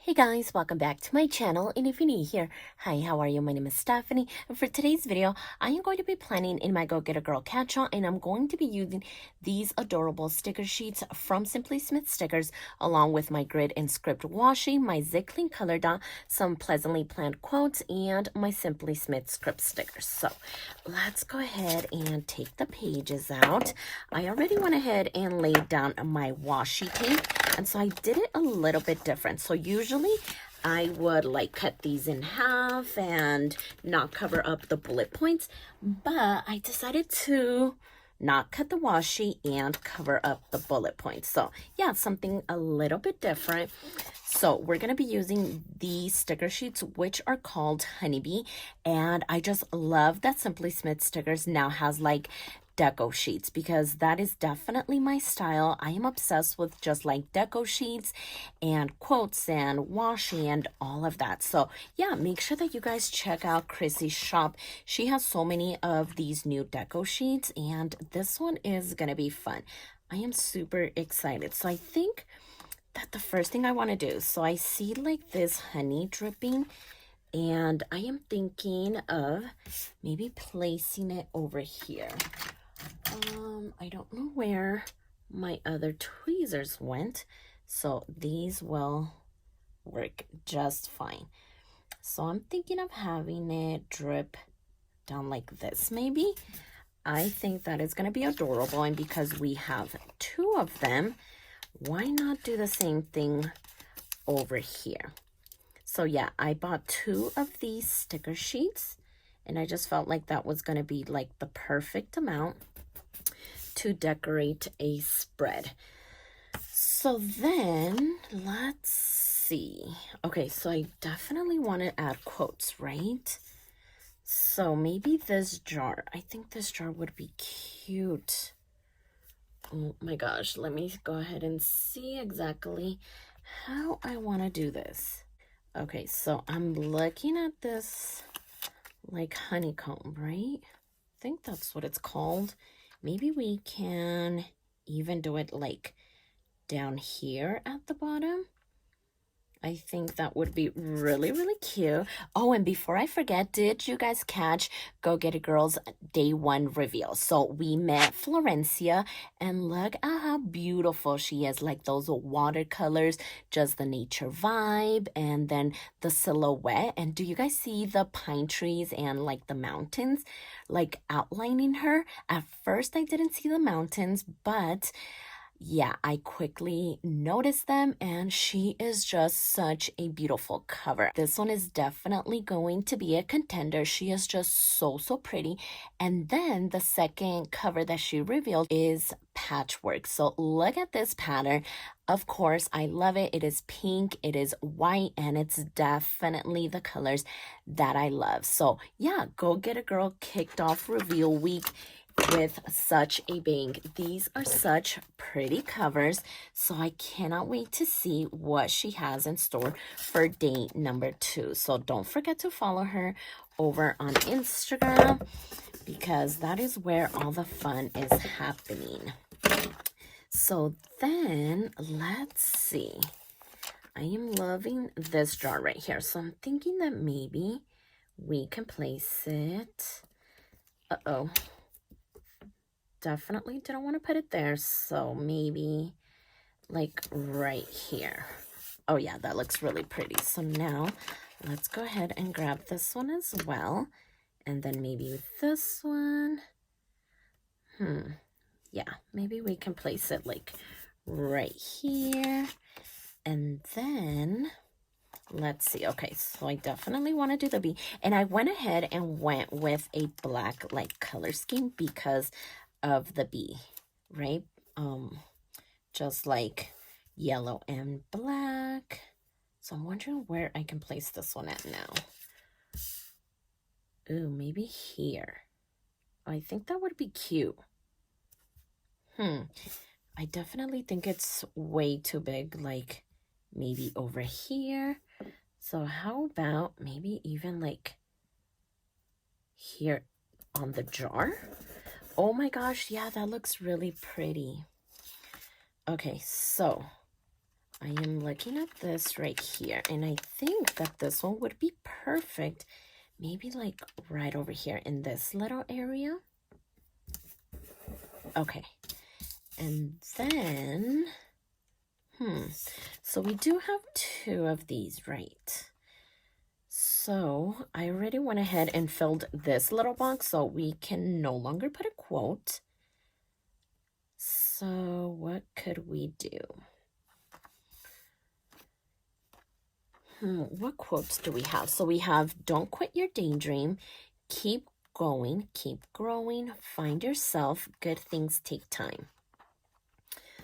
Hey guys, welcome back to my channel, and if you're new here, hi, how are you? My name is Stephany, and for today's video, I am going to be planning in my Go Get a Girl catch-all, and I'm going to be using these adorable sticker sheets from Simply Smith Stickers, along with my grid and script washi, my Zig Clean color dot, some pleasantly planned quotes, and my Simply Smith script stickers. So let's go ahead and take the pages out. I already went ahead and laid down my washi tape, and so I did it a little bit different. So usually I would like cut these in half and not cover up the bullet points, but I decided to not cut the washi and cover up the bullet points. So yeah, something a little bit different. So we're going to be using these sticker sheets, which are called Honeybee, and I just love that Simply Smith Stickers now has like deco sheets, because that is definitely my style. I am obsessed with just like deco sheets and quotes and washi and all of that. So yeah, make sure that you guys check out Chrissy's shop. She has so many of these new deco sheets, and this one is gonna be fun. I am super excited. So I think that the first thing I want to do, so I see like this honey dripping, and I am thinking of maybe placing it over here. I don't know where my other tweezers went, so these will work just fine. So I'm thinking of having it drip down like this maybe. I think that is going to be adorable, and because we have two of them, why not do the same thing over here? So yeah, I bought two of these sticker sheets, and I just felt like that was going to be like the perfect amount to decorate a spread. So then let's see. Okay, so I definitely want to add quotes, right? So maybe this jar. I think this jar would be cute. Oh my gosh, let me go ahead and see exactly how I want to do this. Okay, so I'm looking at this like honeycomb, right? I think that's what it's called. Maybe we can even do it like down here at the bottom. I think that would be really, really cute. Oh, and before I forget, did you guys catch Go Get a Girl's day one reveal? So we met Florencia, and look at how beautiful she is. Like those watercolors, just the nature vibe, and then the silhouette. And do you guys see the pine trees and like the mountains like outlining her? At first I didn't see the mountains, but yeah, I quickly noticed them, and she is just such a beautiful cover. This one is definitely going to be a contender. She is just so pretty. And then the second cover that she revealed is patchwork. So look at this pattern. Of course, I love it. It is pink, it is white, and it's definitely the colors that I love. So yeah, Go Get a Girl kicked off reveal week with such a bang. These are such pretty covers, so I cannot wait to see what she has in store for day number 2. So don't forget to follow her over on Instagram, because that is where all the fun is happening. So then let's see. I am loving this jar right here, so I'm thinking that maybe we can place it. Definitely didn't want to put it there, so maybe like right here. Oh yeah, that looks really pretty. So now let's go ahead and grab this one as well, and then maybe this one. Yeah, maybe we can place it like right here, and then let's see. Okay, so I definitely want to do the bee, and I went ahead and went with a black like color scheme because of the bee, right? Just like yellow and black. So I'm wondering where I can place this one at now. Ooh, maybe here. I think that would be cute. I definitely think it's way too big, like maybe over here. So how about maybe even like here on the jar? Oh my gosh, yeah, that looks really pretty. Okay, so I am looking at this right here, and I think that this one would be perfect. Maybe like right over here in this little area. Okay. And then, so we do have 2 of these, right? So I already went ahead and filled this little box, so we can no longer put a quote. So what could we do? What quotes do we have? So we have, don't quit your daydream, keep going, keep growing, find yourself, good things take time.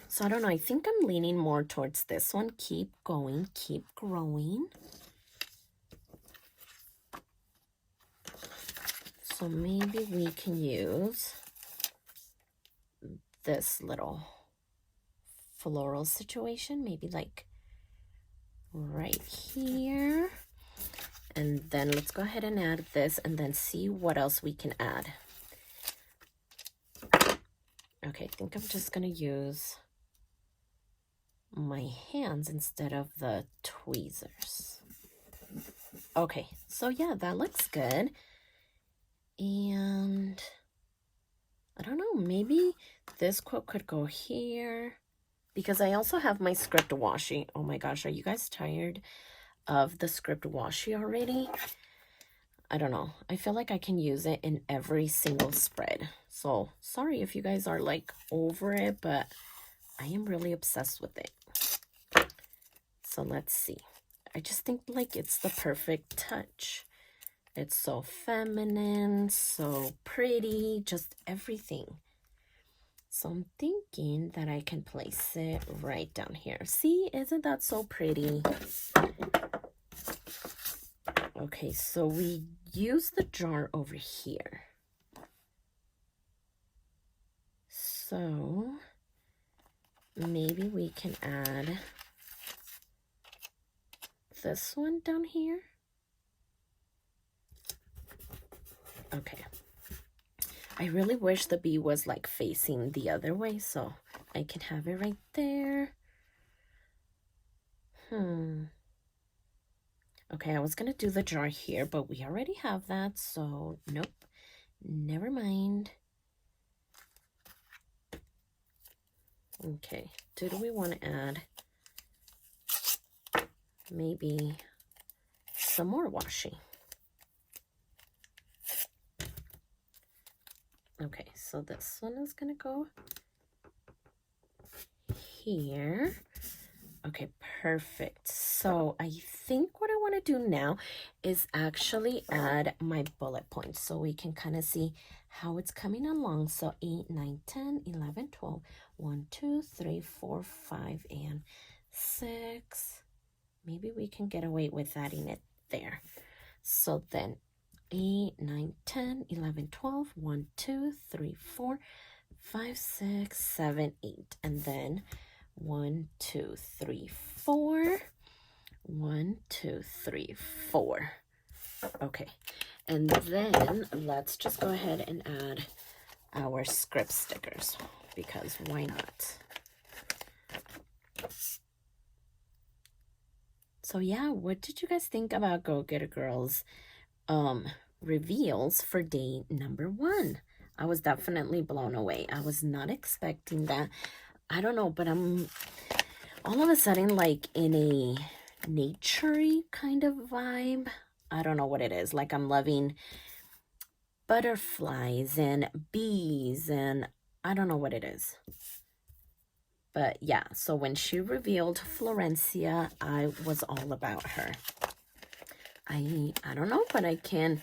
So I don't know, I think I'm leaning more towards this one, keep going, keep growing. So maybe we can use this little floral situation, maybe like right here. And then let's go ahead and add this and then see what else we can add. Okay, I think I'm just gonna use my hands instead of the tweezers. Okay, so yeah, that looks good. And I don't know, maybe this quote could go here, because I also have my script washi. Oh my gosh, are you guys tired of the script washi already? I don't know. I feel like I can use it in every single spread. So sorry if you guys are like over it, but I am really obsessed with it. So let's see. I just think like it's the perfect touch. It's so feminine, so pretty, just everything. So I'm thinking that I can place it right down here. See, isn't that so pretty? Okay, so we use the jar over here. So maybe we can add this one down here. Okay. I really wish the bee was like facing the other way, so I can have it right there. Okay, I was gonna do the jar here, but we already have that, so nope, never mind. Okay, do we want to add maybe some more washi? Okay, so this one is gonna go here. Okay, perfect. So I think what I want to do now is actually add my bullet points so we can kind of see how it's coming along. So 8, 9, 10, 11, 12, 1, 2, 3, 4, 5, and 6. Maybe we can get away with adding it there. So then 8, 9, 10, 11, 12, 1, 2, 3, 4, 5, 6, 7, 8. And then 1, 2, 3, 4. 1, 2, 3, 4. Okay, and then let's just go ahead and add our script stickers, because why not? So yeah, what did you guys think about Go Get a Girl's reveals for day number 1? I was definitely blown away. I was not expecting that. I don't know, but I'm all of a sudden like in a nature-y kind of vibe. I don't know what it is. Like I'm loving butterflies and bees, and I don't know what it is. But yeah, so when she revealed Florencia, I was all about her. I don't know, but I can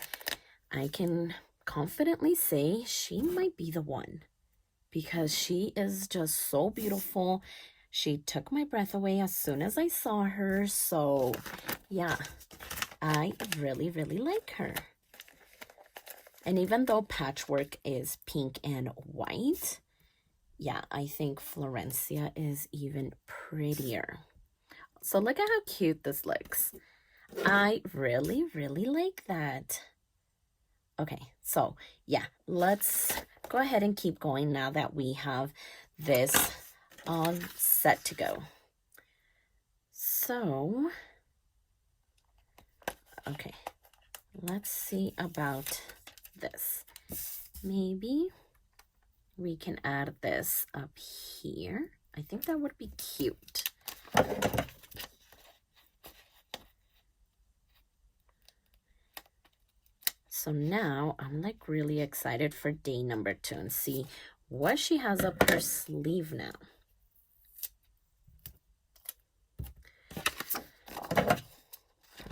confidently say she might be the one, because she is just so beautiful. She took my breath away as soon as I saw her. So yeah, I really, really like her. And even though Patchwork is pink and white, yeah, I think Florencia is even prettier. So look at how cute this looks. I really, really like that. Okay, so yeah, let's go ahead and keep going now that we have this all set to go. so, okay, let's see about this. Maybe we can add this up here. I think that would be cute. So now I'm like really excited for day number 2 and see what she has up her sleeve now.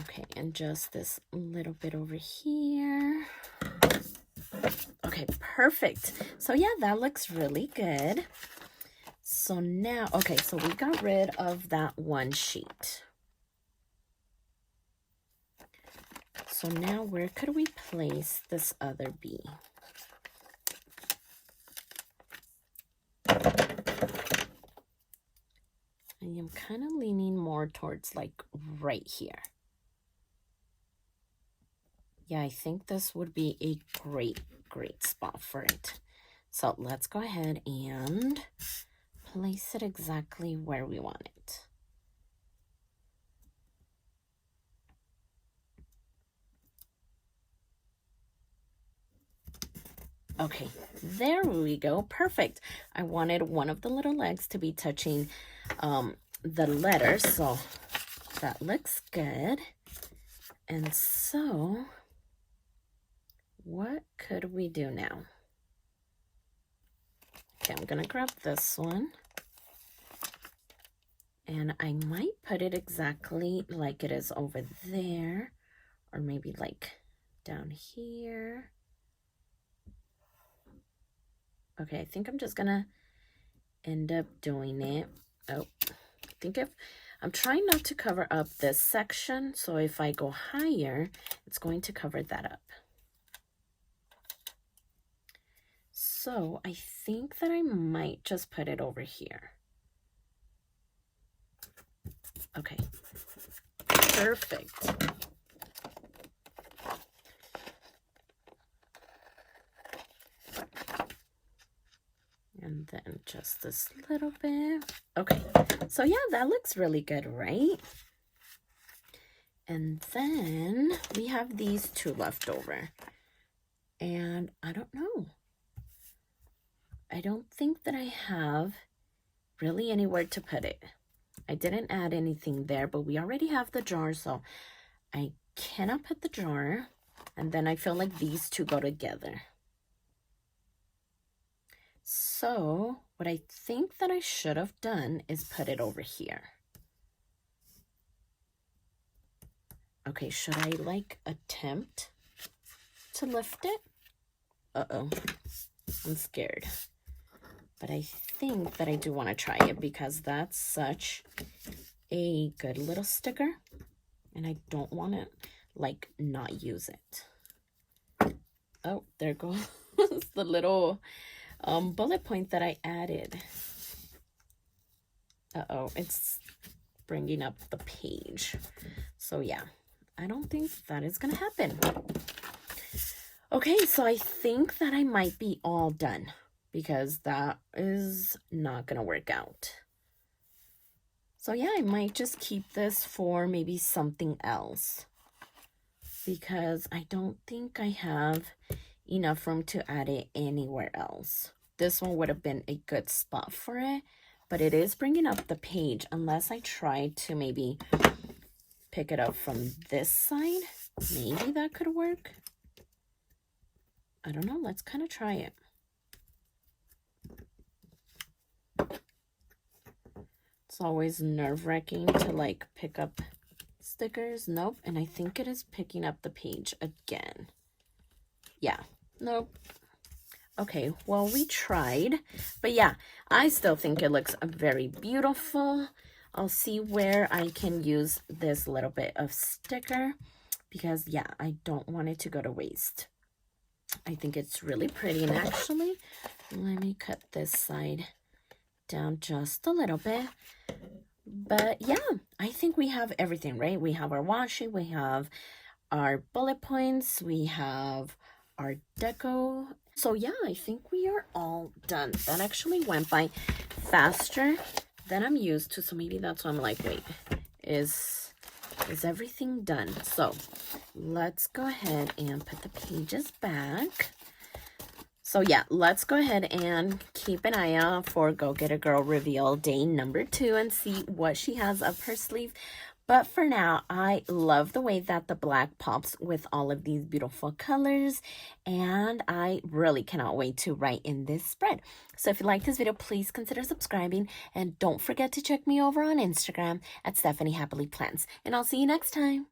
Okay, and just this little bit over here. Okay, perfect. So yeah, that looks really good. So now, okay, so we got rid of that one sheet. So now where could we place this other bee? I am kind of leaning more towards like right here. Yeah, I think this would be a great spot for it. So let's go ahead and place it exactly where we want it. Okay, there we go. Perfect. I wanted one of the little legs to be touching the letters, so that looks good. And so, what could we do now? Okay, I'm gonna grab this one. And I might put it exactly like it is over there, or maybe like down here. Okay, I think I'm just gonna end up doing it. Oh, I think if I'm trying not to cover up this section, so if I go higher, it's going to cover that up. So I think that I might just put it over here. Okay, perfect. And then just this little bit. Okay, so yeah, that looks really good, right? And then we have these 2 left over. And I don't know. I don't think that I have really anywhere to put it. I didn't add anything there, but we already have the jar, so I cannot put the jar. And then I feel like these 2 go together. So what I think that I should have done is put it over here. Okay, should I like attempt to lift it? Uh-oh, I'm scared. But I think that I do want to try it because that's such a good little sticker. And I don't want to like not use it. Oh, there goes the little bullet point that I added. Uh-oh, it's bringing up the page. So yeah, I don't think that is gonna happen. Okay, so I think that I might be all done because that is not gonna work out. So yeah, I might just keep this for maybe something else because I don't think I have enough room to add it anywhere else. This one would have been a good spot for it, but it is bringing up the page unless I try to maybe pick it up from this side. Maybe that could work. I don't know. Let's kind of try it. It's always nerve-wracking to like pick up stickers. Nope. And I think it is picking up the page again. Yeah. Nope. Okay, well, we tried, but yeah, I still think it looks very beautiful. I'll see where I can use this little bit of sticker because yeah, I don't want it to go to waste. I think it's really pretty, and actually, let me cut this side down just a little bit. But yeah, I think we have everything, right? We have our washi, we have our bullet points, we have our deco. So yeah, I think we are all done. That actually went by faster than I'm used to, so maybe that's why I'm like, wait, is everything done. So let's go ahead and put the pages back. So yeah, let's go ahead and keep an eye out for Go Get a Girl reveal day number 2 and see what she has up her sleeve. But for now, I love the way that the black pops with all of these beautiful colors, and I really cannot wait to write in this spread. So if you like this video, please consider subscribing, and don't forget to check me over on Instagram at stephanyhappilyplans. And I'll see you next time.